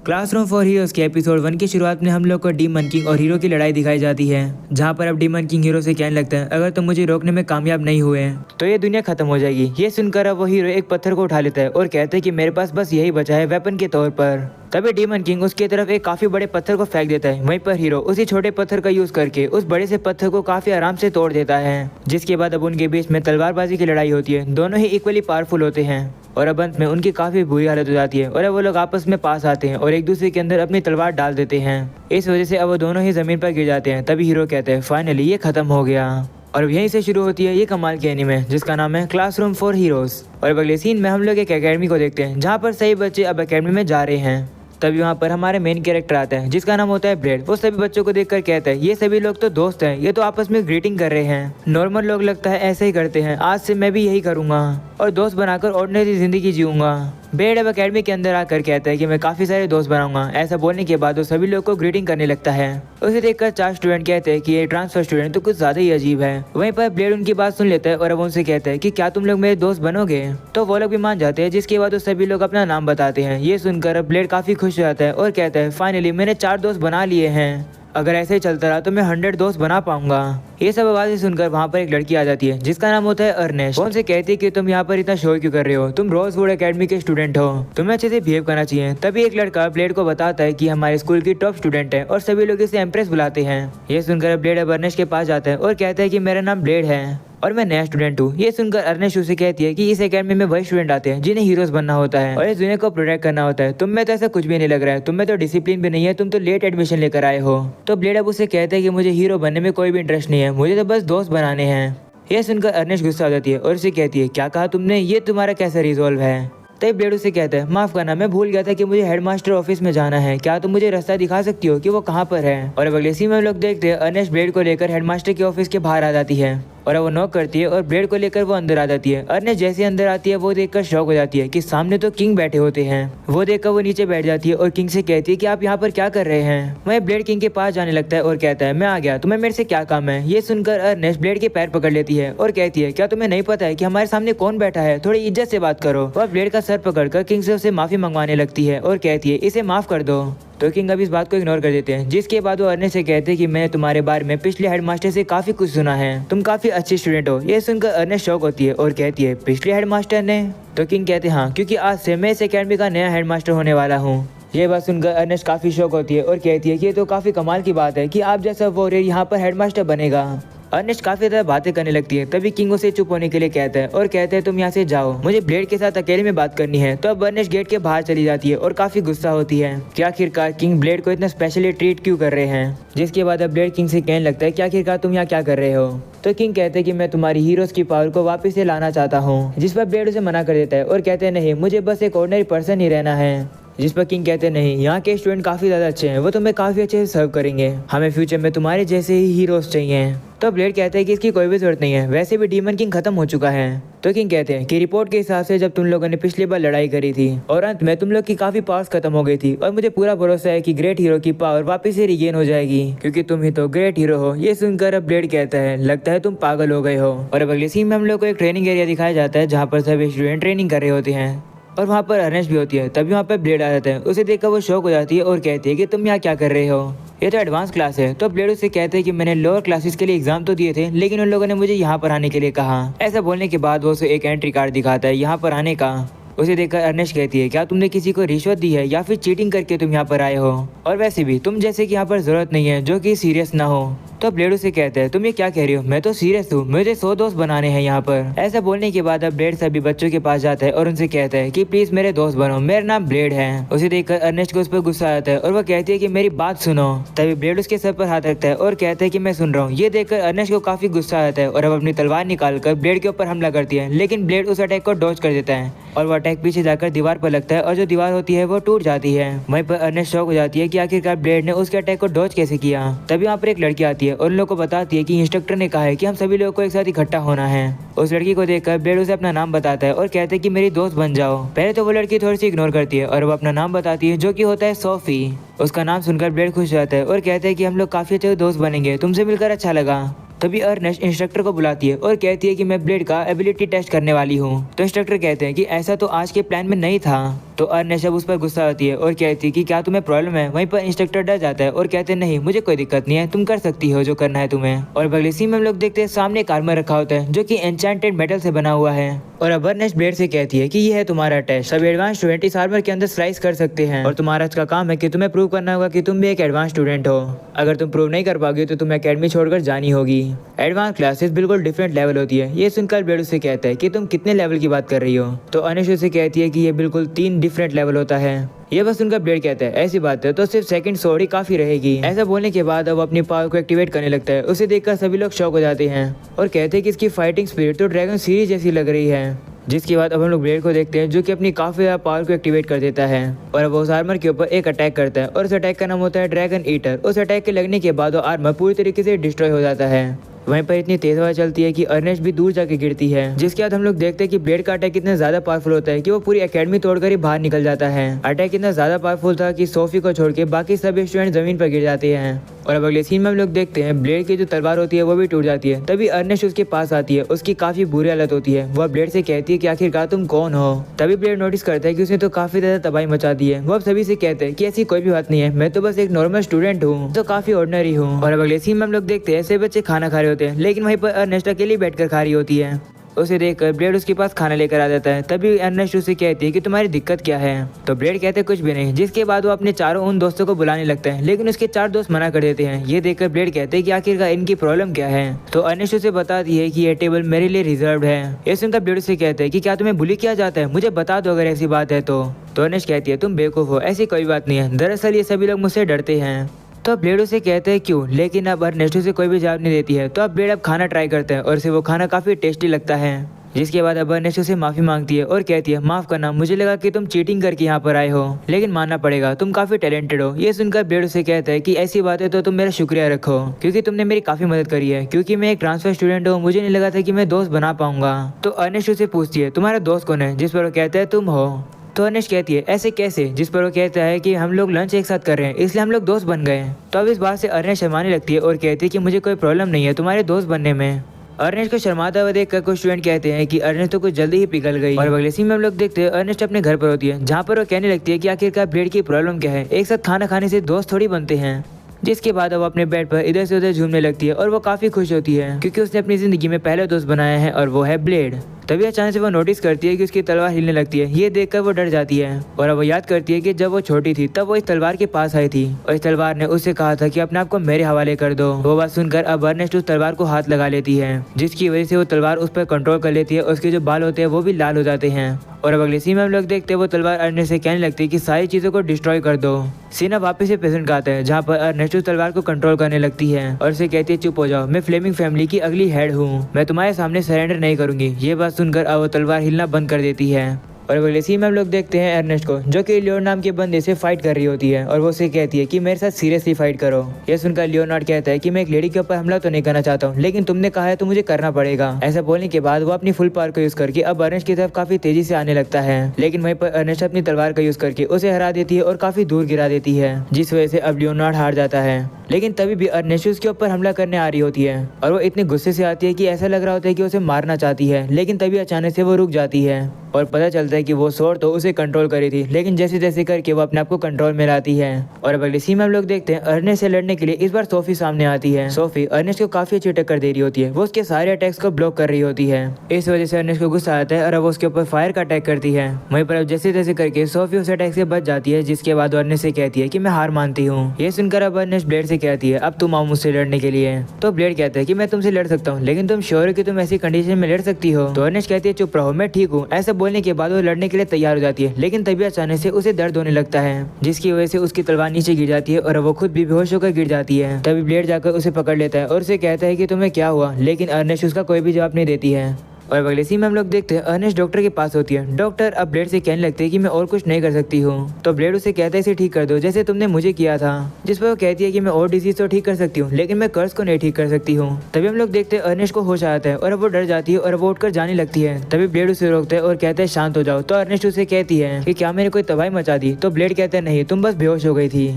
Classroom for heroes के episode 1 की शुरुआत में हम लोग को डीमन किंग और हीरो की लड़ाई दिखाई जाती है, जहां पर अब डीमन किंग हीरो से कहने लगता है अगर तुम मुझे रोकने में कामयाब नहीं हुए तो ये दुनिया खत्म हो जाएगी। ये सुनकर अब वो हीरो एक पत्थर को उठा लेता है और कहता है कि मेरे पास बस यही बचा है वेपन के तौर पर। तभी डीमन किंग उसकी तरफ एक काफी बड़े पत्थर को फेंक देता है। वहीं पर हीरो उसी छोटे पत्थर का यूज करके उस बड़े से पत्थर को काफी आराम से तोड़ देता है, जिसके बाद अब उनके बीच में तलवारबाजी की लड़ाई होती है। दोनों ही इक्वली पावरफुल होते हैं और अब अंत में उनकी काफी बुरी हालत हो जाती है और अब वो लोग आपस में पास आते हैं और एक दूसरे के अंदर अपनी तलवार डाल देते हैं। इस वजह से अब वो दोनों ही जमीन पर गिर जाते हैं। तभी हीरो कहते हैं फाइनली ये खत्म हो गया। और अब यहीं से शुरू होती है ये कमाल की एनीमे जिसका नाम है क्लासरूम फॉर हीरोज। और अब अगले सीन में हम लोग एक एकेडमी को देखते हैं जहाँ पर सभी बच्चे अब एकेडमी में जा रहे हैं। तभी वहाँ पर हमारे मेन कैरेक्टर आता है जिसका नाम होता है ब्लेड। वो सभी बच्चों को देखकर कहता है ये सभी लोग तो दोस्त हैं, ये तो आपस में ग्रीटिंग कर रहे हैं। नॉर्मल लोग लगता है ऐसे ही करते हैं, आज से मैं भी यही करूँगा और दोस्त बनाकर ऑर्डिनरी जिंदगी जीऊँगा। ब्लेड अब अकेडमी के अंदर आकर कहता है कि मैं काफी सारे दोस्त बनाऊंगा। ऐसा बोलने के बाद वो सभी लोग को ग्रीटिंग करने लगता है। उसे देखकर 4 स्टूडेंट कहते हैं कि ये ट्रांसफर स्टूडेंट तो कुछ ज्यादा ही अजीब है। वहीं पर ब्लेड उनकी बात सुन लेता है और अब उनसे कहता है कि क्या तुम लोग मेरे दोस्त बनोगे, तो वो लोग भी मान जाते हैं। जिसके बाद वो सभी लोग अपना नाम बताते हैं। ये सुनकर ब्लेड काफी खुश हो जाता है और कहता है फाइनली मैंने 4 दोस्त बना लिए हैं, अगर ऐसे ही चलता रहा तो मैं 100 दोस्त बना पाऊंगा। ये सब आवाजें सुनकर वहाँ पर एक लड़की आ जाती है जिसका नाम होता है अर्नेस्ट। वो उनसे कहती है कि तुम यहाँ पर इतना शोर क्यों कर रहे हो, तुम रोजवुड एकेडमी के स्टूडेंट हो, तुम्हें अच्छे से बिहेव करना चाहिए। तभी एक लड़का ब्लेड को बताता है कि हमारे स्कूल की टॉप स्टूडेंट है और सभी लोग इसे एम्प्रेस बुलाते हैं। ये सुनकर ब्लेड अब अर्नेस्ट के पास जाता है और कहता है कि मेरा नाम ब्लेड है और मैं नया स्टूडेंट हूँ। ये सुनकर अर्नेस्ट उसे कहती है कि इस एकेडमी में वही स्टूडेंट आते हैं जिन्हें हीरोज बनना होता है और इस दुनिया को प्रोटेक्ट करना होता है। तुम में तो ऐसा कुछ भी नहीं लग रहा है, तुम में तो डिसिप्लिन भी नहीं है, तुम तो लेट एडमिशन लेकर आए हो। तो ब्लेड अब उसे कहता है कि मुझे हीरो बनने में कोई भी इंटरेस्ट नहीं है, मुझे तो बस दोस्त बनाने हैं। यह सुनकर अर्नेस्ट गुस्सा हो जाती है और उसे कहती है क्या कहा तुमने, ये तुम्हारा कैसा रिजॉल्व है। तभी ब्लेड उसे कहता है माफ करना, मैं भूल गया था कि मुझे हेडमास्टर ऑफिस में जाना है, क्या तुम मुझे रास्ता दिखा सकती हो कि वो कहाँ पर है। और अब अगले सीन में हम लोग देखते हैं अर्नेस्ट ब्लेड को लेकर हेडमास्टर के ऑफिस के बाहर आ जाती है और वो नॉक करती है और ब्लेड को लेकर वो अंदर आ जाती है। अर्नेस्ट जैसे अंदर आती है वो देखकर शॉक हो जाती है कि सामने तो किंग बैठे होते हैं। वो देखकर वो नीचे बैठ जाती है और किंग से कहती है कि आप यहाँ पर क्या कर रहे हैं। वह ब्लेड किंग के पास जाने लगता है और कहता है मैं आ गया, तुम्हें मेरे से क्या काम है। ये सुनकर अर्नेस्ट ब्लेड के पैर पकड़ लेती है और कहती है क्या तुम्हें नहीं पता है कि हमारे सामने कौन बैठा है, थोड़ी इज्जत से बात करो। वह ब्लेड का सर पकड़कर किंग से उसे माफी मंगवाने लगती है और कहती है इसे माफ कर दो। तो किंग अब इस बात को इग्नोर कर देते हैं। जिसके बाद वो अर्नेस्ट से कहते हैं कि मैंने तुम्हारे बारे में पिछले हेडमास्टर से काफी कुछ सुना है, तुम काफी अच्छे स्टूडेंट हो। ये सुनकर अर्नेस्ट शॉक होती है और कहती है पिछले हेडमास्टर ने। तो किंग कहते हैं हाँ, क्योंकि आज से मैं इस एकेडमी का नया हेडमास्टर होने वाला हूँ। ये बात सुनकर अर्नेस्ट काफी शॉक होती है और कहती है कि ये तो काफी कमाल की बात है कि आप जैसा वॉरियर यहाँ पर हेडमास्टर बनेगा। अर्नेस्ट काफी ज्यादा बातें करने लगती है। तभी किंग उसे चुप होने के लिए कहता है और कहता है तुम यहाँ से जाओ, मुझे ब्लेड के साथ अकेले में बात करनी है। तो अब अर्नेस्ट गेट के बाहर चली जाती है और काफी गुस्सा होती है कि आखिरकार किंग ब्लेड को इतना स्पेशली ट्रीट क्यों कर रहे हैं। जिसके बाद अब ब्लेड किंग से कहने लगता है कि आखिरकार तुम यहाँ क्या कर रहे हो। तो किंग कहते हैं कि मैं तुम्हारी हीरोज की पावर को वापस से लाना चाहता हूँ। जिस पर ब्लेड उसे मना कर देता है और कहते हैं नहीं, मुझे बस एक ऑर्डिनरी पर्सन ही रहना है। जिस पर किंग कहते नहीं, यहाँ के स्टूडेंट काफी ज्यादा अच्छे हैं, वो तुम्हें काफी अच्छे से सर्व करेंगे, हमें फ्यूचर में तुम्हारे जैसे ही हीरोज चाहिए। तो ब्लेड कहते हैं कि इसकी कोई भी जरूरत नहीं है, वैसे भी डीमन किंग खत्म हो चुका है। तो किंग कहते हैं कि रिपोर्ट के हिसाब से जब तुम लोगों ने पिछली बार लड़ाई करी थी और अंत में तुम लोग की काफी पावर्स खत्म हो गई थी और मुझे पूरा भरोसा है कि ग्रेट हीरो की पावर वापस से रिगेन हो जाएगी क्योंकि तुम ही तो ग्रेट हीरो हो। ये सुनकर अब ब्लेड कहता है लगता है तुम पागल हो गए हो। और अब अगले सीन में हम लोग को एक ट्रेनिंग एरिया दिखाया जाता है जहाँ पर सभी स्टूडेंट ट्रेनिंग कर रहे होते हैं और वहाँ पर अर्नेस्ट भी होती है। तभी वहाँ पर ब्लेड आ जाता है। उसे देखकर वो शॉक हो जाती है और कहती है कि तुम यहाँ क्या कर रहे हो, ये तो एडवांस क्लास है। तो ब्लेड उसे कहते हैं कि मैंने लोअर क्लासेस के लिए एग्जाम तो दिए थे, लेकिन उन लोगों ने मुझे यहाँ पर आने के लिए कहा। ऐसा बोलने के बाद वो उसे एक एंट्री कार्ड दिखाता है यहाँ पर आने का। उसे देखकर अर्नेस्ट कहती है क्या तुमने किसी को रिश्वत दी है या फिर चीटिंग करके तुम यहाँ पर आए हो, और वैसे भी तुम जैसे कि यहाँ पर जरूरत नहीं है जो कि सीरियस ना हो। तो ब्लेड उसे कहता है तुम ये क्या कह रही हो, मैं तो सीरियस हूँ, मुझे 100 दोस्त बनाने हैं यहाँ पर। ऐसा बोलने के बाद अब ब्लेड सभी बच्चों के पास जाता है और उनसे कहता है कि प्लीज मेरे दोस्त बनो, मेरा नाम ब्लेड है। उसे देखकर अर्नेस्ट को उस पर गुस्सा आता है और वह कहती है कि मेरी बात सुनो। तभी ब्लेड उसके सर पर हाथ रखता है और कहता है कि मैं सुन रहा हूँ। ये देखकर अर्नेस्ट को काफी गुस्सा आता है और अब अपनी तलवार निकालकर ब्लेड के ऊपर हमला करती है, लेकिन ब्लेड उस अटैक को डॉज कर देता है और वो अटैक पीछे जाकर दीवार पर लगता है और जो दीवार होती है वो टूट जाती है। वहीं पर अर्नेस्ट शॉक हो जाती है कि आखिरकार ब्लेड ने उसके अटैक को डॉज कैसे किया। तभी वहाँ पर एक लड़की आती है और उन लोगों को बताती है कि इंस्ट्रक्टर ने कहा है कि हम सभी लोगों को एक साथ इकट्ठा होना है। उस लड़की को देखकर ब्लेड उसे अपना नाम बताता है और कहता है कि मेरी दोस्त बन जाओ। पहले तो वो लड़की थोड़ी सी इग्नोर करती है और वो अपना नाम बताती है जो कि होता है सोफी। उसका नाम सुनकर ब्लेड खुश हो जाता है और कहता है कि हम लोग काफी अच्छे दोस्त बनेंगे, तुमसे मिलकर अच्छा लगा। तभी अर्नेस्ट इंस्ट्रक्टर को बुलाती है और कहती है कि मैं ब्लेड का एबिलिटी टेस्ट करने वाली हूँ। तो इंस्ट्रक्टर कहते हैं कि ऐसा तो आज के प्लान में नहीं था। तो अर्नेस्ट अब उस पर गुस्सा आती है और कहती है कि क्या तुम्हें प्रॉब्लम है। वहीं पर इंस्ट्रक्टर डर जाता है और कहते हैं नहीं मुझे कोई दिक्कत नहीं है, तुम कर सकती हो जो करना है तुम्हें। और अगले सीन में हम लोग देखते हैं सामने एक आर्मर रखा होता है जो कि एन्चेंटेड मेटल से बना हुआ है। और अब अर्नेस्ट ब्लेड से कहती है कि ये है तुम्हारा टेस्ट, सब एडवांस स्टूडेंट इस आर्मर के अंदर स्लाइस कर सकते हैं और तुम्हारा इसका काम है कि तुम्हें प्रूव करना होगा कि तुम भी एक एडवांस स्टूडेंट हो। अगर तुम प्रूव नहीं कर पाओगे तो तुम्हें एकेडमी छोड़कर जानी होगी। एडवांस क्लासेस बिल्कुल डिफरेंट लेवल होती है। ये सुनकर ब्लेड उससे कहता है कि तुम कितने लेवल की बात कर रही हो। तो अर्नेस्ट उससे कहती है कि ये बिल्कुल 3 डिफरेंट लेवल होता है। ये बस उनका ब्लेड कहता है ऐसी बात है तो सिर्फ सेकंड स्वॉर्ड ही काफी रहेगी। ऐसा बोलने के बाद अब अपनी पावर को एक्टिवेट करने लगता है। उसे देखकर सभी लोग शॉक हो जाते हैं और कहते हैं कि इसकी फाइटिंग स्पिरिट तो ड्रैगन सीरीज जैसी लग रही है। जिसके बाद अब हम लोग ब्लेड को देखते हैं जो कि अपनी काफी ज्यादा पावर को एक्टिवेट कर देता है और अब वो उस आर्मर के ऊपर एक अटैक करता है और उस अटैक का नाम होता है ड्रैगन ईटर। उस अटैक के लगने के बाद वो आर्मर पूरी तरीके से डिस्ट्रॉय हो जाता है। वहीं पर इतनी तेज हवा चलती है कि अर्नेस्ट भी दूर जाके गिरती है। जिसके बाद हम लोग देखते हैं कि ब्लेड का अटैक इतना ज्यादा पावरफुल होता है कि वो पूरी एकेडमी तोड़कर ही बाहर निकल जाता है। अटैक इतना ज्यादा पावरफुल था कि सोफी को छोड़ के बाकी सभी स्टूडेंट जमीन पर गिर जाते हैं। और अब अगले सीन में हम लोग देखते हैं ब्लेड की जो तलवार होती है वो भी टूट जाती है। तभी अर्नेस्ट उसके पास आती है। उसकी काफी बुरी हालत होती है। वह ब्लेड से कहती है कि आखिरकार तुम कौन हो। तभी ब्लेड नोटिस करता है कि उसने तो काफी ज्यादा तबाही मचा दी है। वो अब सभी से कहते हैं कि ऐसी कोई भी बात नहीं है, मैं तो बस एक नॉर्मल स्टूडेंट हूँ, तो काफी ऑर्डिनरी हूँ। और अब अगले सीन में हम लोग देखते हैं ऐसे बच्चे खाना खा रहे होते हैं लेकिन वहीं पर अर्नेस्ट अकेली बैठकर खा रही होती है। उसे देखकर ब्लेड उसके पास खाना लेकर आ जाता है। तभी अर्नेस्ट उसे कहती है कि तुम्हारी दिक्कत क्या है। तो ब्लेड कहते कुछ भी नहीं। जिसके बाद वो अपने चारों उन दोस्तों को बुलाने लगता है लेकिन उसके 4 दोस्त मना कर देते हैं। ये देखकर ब्लेड कहते हैं कि आखिरकार इनकी प्रॉब्लम क्या है। तो अर्नेस्ट उसे बताती है कि ये टेबल मेरे लिए रिजर्व है। ये सुनकर ब्लेड उसे कहते हैं कि क्या तुम्हें बुली किया जाता है, मुझे बता दो अगर ऐसी बात है तो अर्नेस्ट कहती है तुम बेवकूफ हो, ऐसी कोई बात नहीं है, दरअसल ये सभी लोग मुझसे डरते हैं। तो अब ब्लेड उसे कहते हैं क्यों, लेकिन अब अर्नेस्ट उसे कोई भी जवाब नहीं देती है। तो अब ब्लेड अब खाना ट्राई करते हैं और उसे वो खाना काफी टेस्टी लगता है। जिसके बाद अब अर्नेस्ट उसे माफी मांगती है और कहती है माफ करना, मुझे लगा कि तुम चीटिंग करके यहाँ पर आए हो, लेकिन मानना पड़ेगा तुम काफी टैलेंटेड हो। ये सुनकर ब्लेड उसे कहता है कि ऐसी बात है तो तुम मेरा शुक्रिया रखो क्योंकि तुमने मेरी काफी मदद करी है। क्योंकि मैं एक ट्रांसफर स्टूडेंट हूँ, मुझे नहीं लगा था कि मैं दोस्त बना पाऊंगा। तो अर्नेस्ट उसे पूछती है तुम्हारा दोस्त कौन है, जिस पर वो कहता है तुम हो। तो अर्नेस्ट कहती है ऐसे कैसे, जिस पर वो कहता है कि हम लोग लंच एक साथ कर रहे हैं इसलिए हम लोग दोस्त बन गए। तो अब इस बात से अर्नेस्ट शर्माने लगती है और कहती है कि मुझे कोई प्रॉब्लम नहीं है तुम्हारे दोस्त बनने में। अर्नेस्ट को शर्माता हुआ देखकर कुछ स्टूडेंट कहते हैं कि अर्नेस्ट तो कुछ जल्दी ही पिघल गई। और अगले सीन में हम लोग देखते हैं अर्नेस्ट अपने घर पर होती है जहाँ पर वो कहने लगती है कि आखिरकार ब्लेड की प्रॉब्लम क्या है, एक साथ खाना खाने से दोस्त थोड़ी बनते हैं। जिसके बाद अब अपने बेड पर इधर से उधर झूमने लगती है और वो काफी खुश होती है क्योंकि उसने अपनी जिंदगी में पहला दोस्त बनाया है और वो है ब्लेड। तभी अचानक से वो नोटिस करती है कि उसकी तलवार हिलने लगती है। ये देखकर वो डर जाती है और अब वो याद करती है कि जब वो छोटी थी तब वो इस तलवार के पास आई थी और इस तलवार ने उससे कहा था कि अपने आप को मेरे हवाले कर दो। वो बात सुनकर अब अर्नेस्ट उस तलवार को हाथ लगा लेती है जिसकी वजह से वो तलवार उस पर कंट्रोल कर लेती है और उसके जो बाल होते हैं वो भी लाल हो जाते हैं। और अब अगले सीन में हम लोग देखते हैं वो तलवार अर्नेस्ट से कहने लगती है कि सारी चीजों को डिस्ट्रॉय कर दो। सीन अब वापस से प्रेजेंट का आता है जहाँ पर अर्नेस्ट उस तलवार को कंट्रोल करने लगती है और उसे कहती है चुप हो जाओ, मैं फ्लेमिंग फैमिली की अगली हेड हूँ, मैं तुम्हारे सामने सरेंडर नहीं करूंगी। ये बात सुनकर अब वो तलवार हिलना बंद कर देती है। और अगले सीन में हम लोग देखते हैं अर्नेस्ट को जो कि लियोन नाम के बंदे से फाइट कर रही होती है और वो उसे कहती है कि मेरे साथ सीरियसली फाइट करो। यह सुनकर लियोनार्ड कहता है कि मैं एक लेडी के ऊपर हमला तो नहीं करना चाहता हूँ लेकिन तुमने कहा है तो मुझे करना पड़ेगा। ऐसा बोलने के बाद वो अपनी फुल पावर को यूज करके अब अर्नेस्ट की तरफ काफी तेजी से आने लगता है लेकिन वहीं पर अर्नेस्ट अपनी तलवार का यूज करके उसे हरा देती है और काफी दूर गिरा देती है जिस वजह से अब लियोनार्ड हार जाता है। लेकिन तभी भी अर्नेस्ट उसके ऊपर हमला करने आ रही होती है और वो इतने गुस्से से आती है कि ऐसा लग रहा होता है कि उसे मारना चाहती है। लेकिन तभी अचानक से वो रुक जाती है और पता चलता है कि वो स्वॉर्ड तो उसे कंट्रोल करी थी लेकिन जैसे जैसे करके वो अपने आप को कंट्रोल में लाती है। और अब अगले सीन में हम लोग देखते हैं अर्नेस्ट से लड़ने के लिए इस बार सोफी सामने आती है। सोफी अर्नेस्ट को काफी अच्छी टक्कर दे रही होती है, वो उसके सारे अटैक्स को ब्लॉक कर रही होती है। इस वजह से अर्नेस्ट को गुस्सा आता है और अब वो उसके ऊपर फायर का अटैक करती है। वहीं पर अब जैसे जैसे करके सोफी उस अटैक से बच जाती है जिसके बाद अर्नेस्ट से कहती है कि मैं हार मानती हूँ। ये सुनकर अब अर्नेस्ट ब्लेड से कहती है अब तुम आओ मुझसे लड़ने के लिए। तो ब्लेड कहता है कि मैं तुमसे लड़ सकता हूँ लेकिन तुम श्योर हो कि तुम ऐसी कंडीशन में लड़ सकती हो। तो अर्नेस्ट कहती है चुप रहो, मैं ठीक हूँ। ऐसा बोलने के बाद वो लड़ने के लिए तैयार हो जाती है लेकिन तभी अचानक से उसे दर्द होने लगता है जिसकी वजह से उसकी तलवार नीचे गिर जाती है और वो खुद भी बेहोश होकर गिर जाती है। तभी ब्लेड जाकर उसे पकड़ लेता है और उसे कहता है कि तुम्हें क्या हुआ, लेकिन अर्नेस्ट उसका कोई भी जवाब नहीं देती है। और अगले सीन में हम लोग देखते हैं अर्नेस्ट डॉक्टर के पास होती है। डॉक्टर अब ब्लेड से कहने लगते हैं कि मैं और कुछ नहीं कर सकती हूँ। तो ब्लेड उसे कहता है इसे ठीक कर दो जैसे तुमने मुझे किया था। जिस पर वो कहती है कि मैं और डिजीज तो ठीक कर सकती हूँ लेकिन मैं कर्ज को नहीं ठीक कर सकती हूँ। तभी हम लोग देखते हैं अर्नेस्ट को होश आता है और अब वो डर जाती है और वो उठकर जाने लगती है। तभी ब्लेड उसे रोकता है और कहता है शांत हो जाओ। तो अर्नेस्ट उसे कहती है कि क्या मैंने कोई तबाही मचा दी। तो ब्लेड कहता है नहीं, तुम बस बेहोश हो गई थी।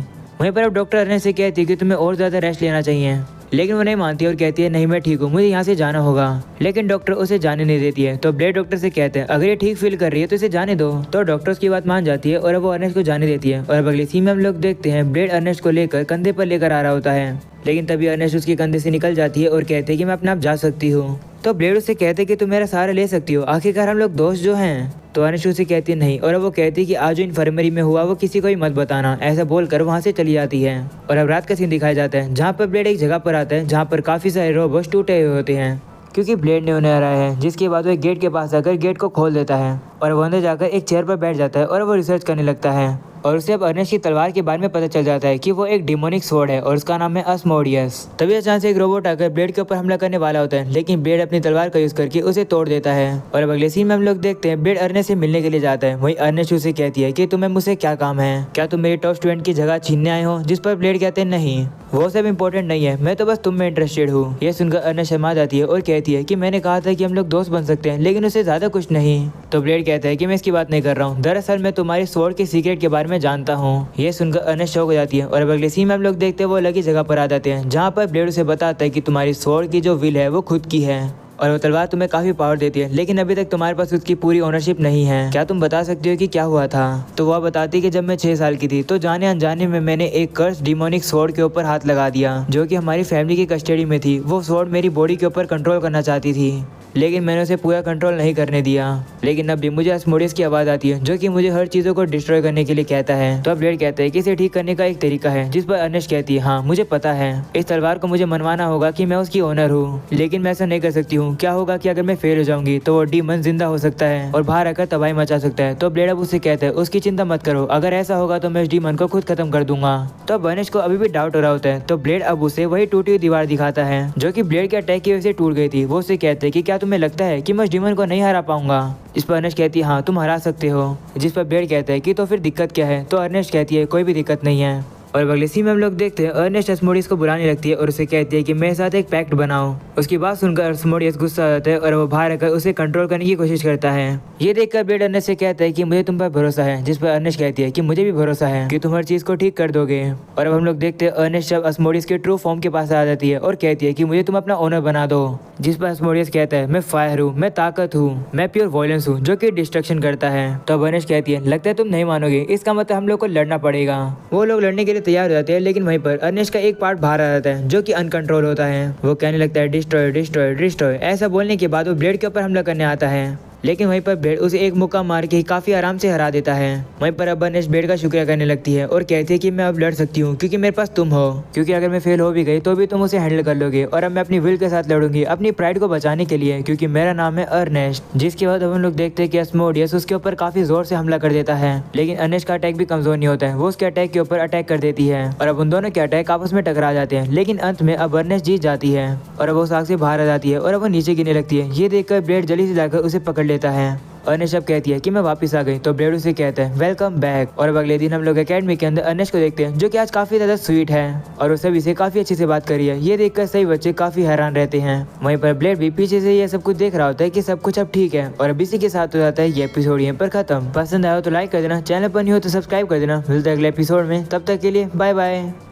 वहीं पर अब डॉक्टर अर्नेस्ट से कहती है कि तुम्हें और ज्यादा रेस्ट लेना चाहिए। लेकिन वो नहीं मानती और कहती है नहीं मैं ठीक हूँ, मुझे यहाँ से जाना होगा। लेकिन डॉक्टर उसे जाने नहीं देती है। तो ब्लेड डॉक्टर से कहते हैं अगर ये ठीक फील कर रही है तो इसे जाने दो। तो डॉक्टर उसकी बात मान जाती है और वो अर्नेस्ट को जाने देती है। और अब अगली सीन में हम लोग देखते हैं ब्लेड अर्नेस्ट को लेकर कंधे पर लेकर आ रहा होता है, लेकिन तभी अर्नेस्ट उसके कंधे से निकल जाती है और कहते हैं कि मैं अपने आप जा सकती हूँ। तो ब्लेड उससे कहते हैं कि तुम मेरा सहारा ले सकती हो, आखिरकार हम लोग दोस्त जो हैं। तो अर्नेस्ट उसे कहती है नहीं, और अब वो कहती है कि आज जो इन्फर्मरी में हुआ वो किसी को ही मत बताना। ऐसा बोलकर वहाँ से चली जाती है। और अब रात का सीन दिखाया जाता है जहाँ पर ब्लेड एक जगह पर आता है जहाँ पर काफी सारे रोबोट्स टूटे हुए होते हैं क्योंकि ब्लेड ने उन्हें हराया है। जिसके बाद वो एक गेट के पास आकर गेट को खोल देता है और वो अंदर जाकर एक चेयर पर बैठ जाता है और वो रिसर्च करने लगता है। और उसे अब अर्नेस्ट की तलवार के बारे में पता चल जाता है कि वो एक डिमोनिक स्वॉर्ड है और उसका नाम है अस्मोडियस। तभी अचानक से एक रोबोट आकर ब्लेड के ऊपर हमला करने वाला होता है, लेकिन ब्लेड अपनी तलवार का यूज करके उसे तोड़ देता है। और अब अगले सीन में हम लोग देखते हैं ब्लेड अर्नेस्ट से मिलने के लिए जाता है। वहीं अर्नेस्ट उसे कहती है कि तुम्हें मुझसे क्या काम है, क्या तुम मेरे टॉप स्टूडेंट की जगह छीनने आए हो। जिस पर ब्लेड कहते हैं नहीं, वो सब इम्पोर्टेंट नहीं है, मैं तो बस तुम में इंटरेस्टेड हूँ। ये सुनकर अर्नेस्ट शर्मा जाती है और कहती है कि मैंने कहा था कि हम लोग दोस्त बन सकते हैं, लेकिन उससे ज्यादा कुछ नहीं। तो ब्लेड कहता है कि मैं इसकी बात नहीं कर रहा हूँ, दरअसल मैं तुम्हारी स्वॉर्ड के सीक्रेट के बारे में जानता हूँ। ये सुनकर अर्नेस्ट शॉक हो जाती है। और अब अगले सीन में हम लोग देखते हैं वो अलग ही जगह पर आ जाते हैं जहाँ पर ब्लेड उसे बताता है कि तुम्हारी स्वॉर्ड की जो विल है वो खुद की है और वो तलवार तुम्हें काफी पावर देती है, लेकिन अभी तक तुम्हारे पास उसकी पूरी ओनरशिप नहीं है। क्या तुम बता सकती हो कि क्या हुआ था? तो वह बताती है कि जब मैं 6 साल की थी तो जाने अनजाने में मैंने एक कर्स डिमोनिक स्वॉर्ड के ऊपर हाथ लगा दिया जो कि हमारी फैमिली की कस्टडी में थी। वो स्वॉर्ड मेरी बॉडी के ऊपर कंट्रोल करना चाहती थी, लेकिन मैंने उसे पूरा कंट्रोल नहीं करने दिया। लेकिन अब भी मुझे अस्मोडियस की आवाज़ आती है जो कि मुझे हर चीज़ों को डिस्ट्रॉय करने के लिए कहता है। तो अब ब्लेड कहता है कि इसे ठीक करने का एक तरीका है, जिस पर अर्नेस्ट कहती है हाँ मुझे पता है, इस तलवार को मुझे मनवाना होगा कि मैं उसकी ओनर हूँ, लेकिन मैं ऐसा नहीं कर सकती हूँ। क्या होगा कि अगर मैं फेल हो जाऊंगी तो वो डीमन जिंदा हो सकता है और बाहर आकर तबाही मचा सकता है। तो ब्लेड अब उससे कहता है उसकी चिंता मत करो, अगर ऐसा होगा तो मैं उस डीमन को खुद खत्म कर दूंगा। तो अब अर्नेस्ट को अभी भी डाउट हो रहा होता है। तो ब्लेड अब उसे वही टूटी हुई दीवार दिखाता है जो कि ब्लेड के अटैक की वजह से टूट गई थी। वो उसे कहते हैं कि क्या तुम्हें लगता है कि मैं उस डीमन को नहीं हरा पाऊंगा? इस पर अर्नेस्ट कहती है हाँ तुम हरा सकते हो। जिस पर ब्लेड कहता है कि तो फिर दिक्कत क्या है? तो अर्नेस्ट कहती है कोई भी दिक्कत नहीं है। और अगले सीन में हम लोग देखते हैं अर्नेस्ट अस्मोडियस को बुलाने लगती है और उसे कहती है कि मेरे साथ एक पैक्ट बनाओ। उसकी बात सुनकर अस्मोडियस गुस्सा आ जाता है और वो बाहर आकर उसे कंट्रोल करने की कोशिश करता है। ये देखकर ब्लेड अर्नेस्ट से कहता है कि मुझे तुम पर भरोसा है। जिस पर अर्नेस्ट कहती है कि मुझे भी भरोसा है कि तुम हर चीज को ठीक कर दोगे। और अब हम लोग देखते हैं अर्नेस्ट जब अस्मोडियस के ट्रू फॉर्म के पास आ जाती है और कहती है कि मुझे तुम अपना ओनर बना दो। जिस पर अस्मोडियस कहता है मैं फायर हूँ, मैं ताकत हूँ, मैं प्योर वायलेंस हूँ जो कि डिस्ट्रक्शन करता है। तो अर्नेस्ट कहती है लगता है तुम नहीं मानोगे, इसका मतलब हम लोग को लड़ना पड़ेगा। वो लोग लड़ने के लिए तैयार हो जाते हैं, लेकिन वहीं पर अर्नेस्ट का एक पार्ट बाहर आ जाता है जो कि अनकंट्रोल होता है। वो कहने लगता है डिस्ट्रॉय डिस्ट्रॉय डिस्ट्रॉय। ऐसा बोलने के बाद वो ब्लेड के ऊपर हमला करने आता है, लेकिन वहीं पर ब्लेड उसे एक मुक्का मार के काफी आराम से हरा देता है। वहीं पर अब अर्नेस्ट ब्लेड का शुक्रिया करने लगती है और कहती है कि मैं अब लड़ सकती हूँ क्योंकि मेरे पास तुम हो, क्योंकि अगर मैं फेल हो भी गई तो भी तुम उसे हैंडल कर लोगे। और अब मैं अपनी विल के साथ लड़ूंगी अपनी प्राइड को बचाने के लिए, क्योंकि मेरा नाम है अर्नेस्ट। जिसके बाद हम लोग देखते हैं कि अस्मोडियस उसके ऊपर काफी जोर से हमला कर देता है, लेकिन अर्नेस्ट का अटैक भी कमजोर नहीं होता है। वो उसके अटैक के ऊपर अटैक कर देती है और अब उन दोनों के अटैक आपस में टकरा जाते हैं, लेकिन अंत में अब अर्नेस्ट जीत जाती है और अब वो आग से बाहर आ जाती है और अब वो नीचे गिरने लगती है। ये देखकर ब्लेड जल्दी से जाकर उसे पकड़ लेता है। अर्नेस्ट अब कहती है कि मैं वापस आ गई। तो ब्लेड उसे कहता है वेलकम बैक। और अब अगले दिन हम लोग एकेडमी के अंदर अर्नेस्ट को देखते हैं जो कि आज काफी ज्यादा स्वीट है और वो सभी से काफी अच्छे से बात कर रही है। ये देखकर सभी बच्चे काफी हैरान रहते हैं। वहीं पर ब्लेड भी पीछे से ये सब कुछ देख रहा होता है कि सब कुछ अब ठीक है। और अब इसी के साथ हो जाता है ये एपिसोड यहीं पर खत्म। पसंद आया हो तो लाइक कर देना, चैनल पर नहीं हो तो सब्सक्राइब कर देना। मिलते हैं अगले एपिसोड में, तब तक के लिए बाय बाय।